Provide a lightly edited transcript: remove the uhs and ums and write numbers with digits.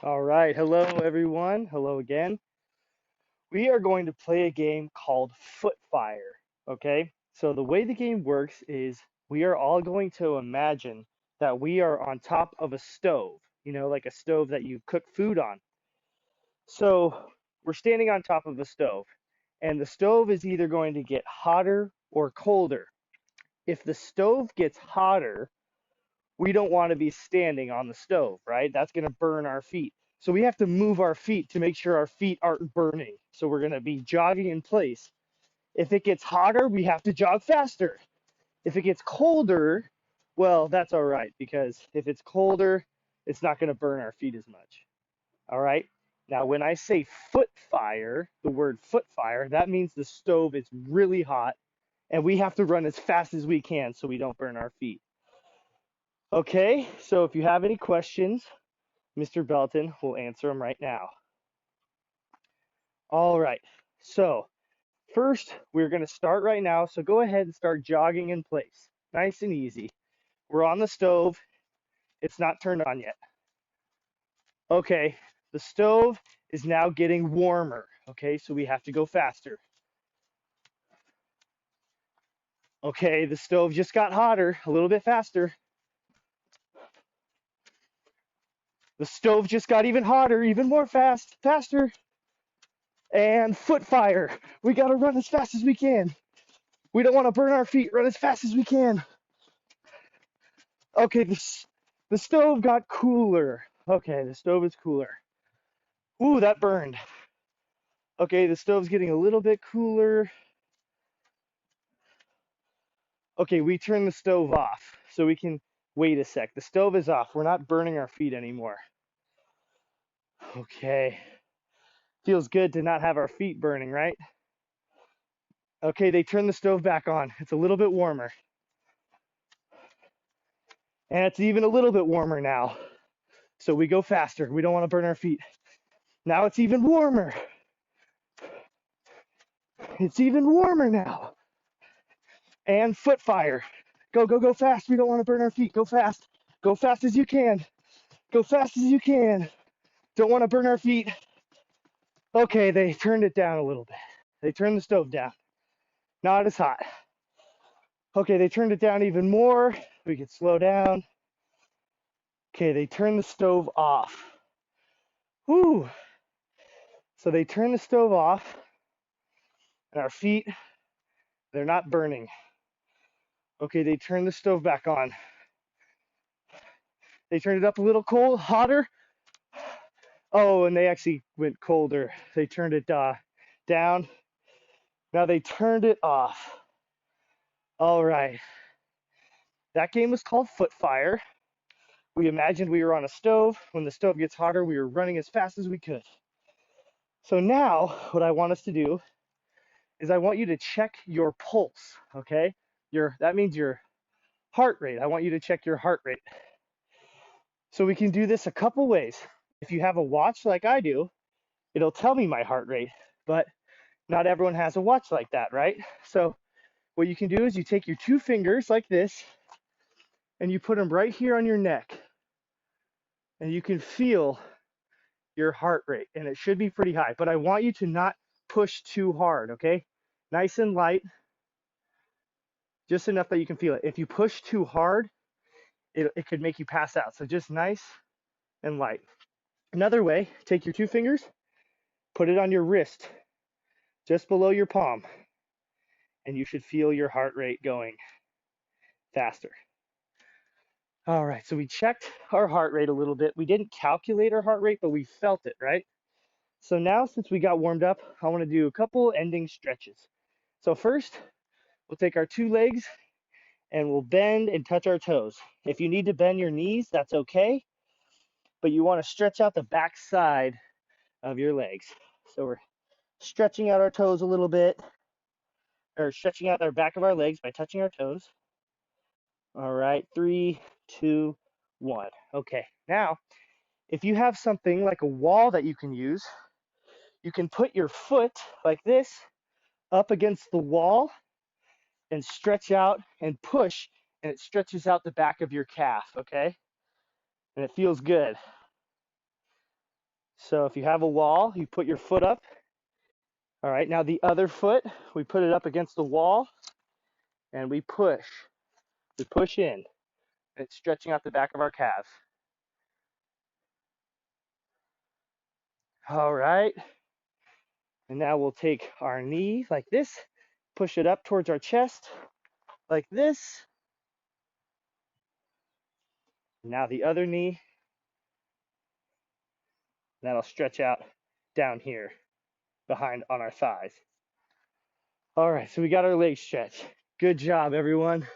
All right. Hello, everyone. Hello again. We are going to play a game called Footfire. Okay. So, the way the game works is we are all going to imagine that we are on top of a stove, like a stove that you cook food on. So, we're standing on top of a stove, and the stove is either going to get hotter or colder. If the stove gets hotter, we don't want to be standing on the stove, right? That's going to burn our feet. So we have to move our feet to make sure our feet aren't burning. So we're going to be jogging in place. If it gets hotter, we have to jog faster. If it gets colder, well, that's all right because if it's colder, it's not going to burn our feet as much. All right. Now, when I say foot fire, the word foot fire, that means the stove is really hot and we have to run as fast as we can so we don't burn our feet. Okay, so if you have any questions, Mr. Belton will answer them right now. All right, so first we're going to start right now. So go ahead and start jogging in place. Nice and easy. We're on the stove. It's not turned on yet. Okay, the stove is now getting warmer. Okay, so we have to go faster. Okay, the stove just got hotter, a little bit faster. The stove just got even hotter, even more faster. And foot fire. We got to run as fast as we can. We don't want to burn our feet. Run as fast as we can. Okay, the stove got cooler. Okay, the stove is cooler. Ooh, that burned. Okay, the stove's getting a little bit cooler. Okay, we turn the stove off so we can wait a sec. The stove is off. We're not burning our feet anymore. Okay, feels good to not have our feet burning, right? Okay, they turn the stove back on. It's a little bit warmer. And it's even a little bit warmer now. So we go faster. We don't want to burn our feet. Now it's even warmer. It's even warmer now. And foot fire. Go, go, go fast. We don't want to burn our feet. Go fast. Go fast as you can. Go fast as you can. Don't want to burn our feet. Okay, they turned it down a little bit. They turned the stove down. Not as hot. Okay, they turned it down even more. We could slow down. Okay, they turned the stove off. Whew. So they turned the stove off, and our feet, they're not burning. Okay, they turned the stove back on. They turned it up a little cold, hotter. Oh, and they actually went colder. They turned it down. Now they turned it off. All right. That game was called Footfire. We imagined we were on a stove. When the stove gets hotter, we were running as fast as we could. So now, what I want us to do is I want you to check your pulse, okay? That means your heart rate. I want you to check your heart rate. So we can do this a couple ways. If you have a watch like I do, it'll tell me my heart rate, but not everyone has a watch like that, right? So what you can do is you take your two fingers like this and you put them right here on your neck and you can feel your heart rate and it should be pretty high, but I want you to not push too hard, okay? Nice and light, just enough that you can feel it. If you push too hard, it could make you pass out. So just nice and light. Another way, take your two fingers, put it on your wrist, just below your palm, and you should feel your heart rate going faster. All right, so we checked our heart rate a little bit. We didn't calculate our heart rate, but we felt it, right? So now, since we got warmed up, I want to do a couple ending stretches. So first, we'll take our two legs and we'll bend and touch our toes. If you need to bend your knees, that's okay, but you want to stretch out the back side of your legs. So we're stretching out our toes a little bit, or stretching out our back of our legs by touching our toes. All right, 3, 2, 1. Okay, now if you have something like a wall that you can use, you can put your foot like this up against the wall and stretch out and push, and it stretches out the back of your calf, okay? And it feels good. So if you have a wall, you put your foot up. All right, now the other foot, we put it up against the wall and we push. We push in. It's stretching out the back of our calves. All right. And now we'll take our knee like this, push it up towards our chest like this. Now the other knee, that'll stretch out down here behind on our thighs. All right, so we got our legs stretched. Good job, everyone.